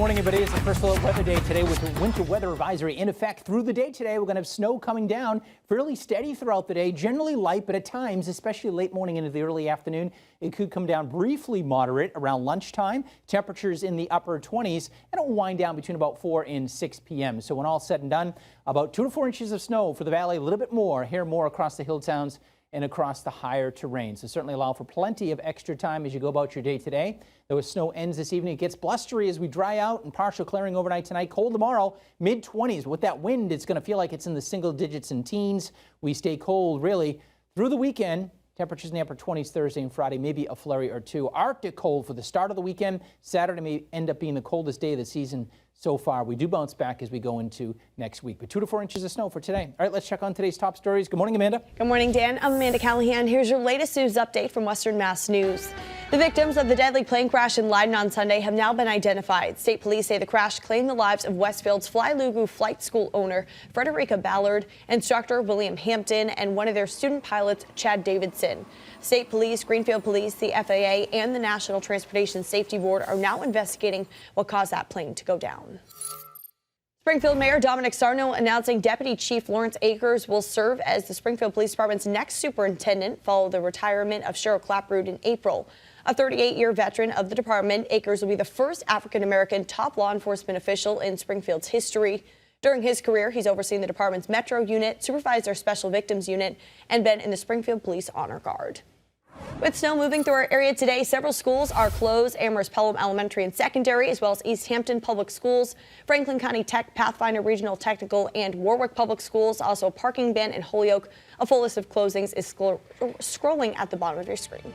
morning, everybody. It's the first full weather day today with the winter weather advisory in effect through the day today. We're going to have snow coming down fairly steady throughout the day, generally light, but at times, especially late morning into the early afternoon, it could come down briefly moderate around lunchtime. Temperatures in the upper 20s, and it will wind down between about 4 and 6 p.m. So when all said and done, about 2 to 4 inches of snow for the valley, a little bit more here, more across the hill towns and across the higher terrain. So certainly allow for plenty of extra time as you go about your day today. Though as snow ends this evening, it gets blustery as we dry out and partial clearing overnight tonight. Cold tomorrow, mid-20s. With that wind, it's going to feel like it's in the single digits and teens. We stay cold really through the weekend. Temperatures in the upper 20s Thursday and Friday, maybe a flurry or two. Arctic cold for the start of the weekend. Saturday may end up being the coldest day of the season so far. We do bounce back as we go into next week, but 2 to 4 inches of snow for today. All right, let's check on today's top stories. Good morning, Amanda. Good morning, Dan. I'm Amanda Callahan. Here's your latest news update from Western Mass News. The victims of the deadly plane crash in Leiden on Sunday have now been identified. State police say the crash claimed the lives of Westfield's Flylugu flight school owner, Frederica Ballard, instructor William Hampton, and one of their student pilots, Chad Davidson. State police, Greenfield Police, the FAA, and the National Transportation Safety Board are now investigating what caused that plane to go down. Springfield Mayor Dominic Sarno announcing Deputy Chief Lawrence Akers will serve as the Springfield Police Department's next superintendent, following the retirement of Cheryl Clapprood in April. A 38-year veteran of the department, Akers will be the first African-American top law enforcement official in Springfield's history. During his career, he's overseen the department's Metro unit, supervised their Special Victims unit, and been in the Springfield Police Honor Guard. With snow moving through our area today, several schools are closed. Amherst Pelham Elementary and Secondary, as well as East Hampton Public Schools, Franklin County Tech, Pathfinder Regional Technical, and Warwick Public Schools. Also a parking ban in Holyoke. A full list of closings is scrolling at the bottom of your screen.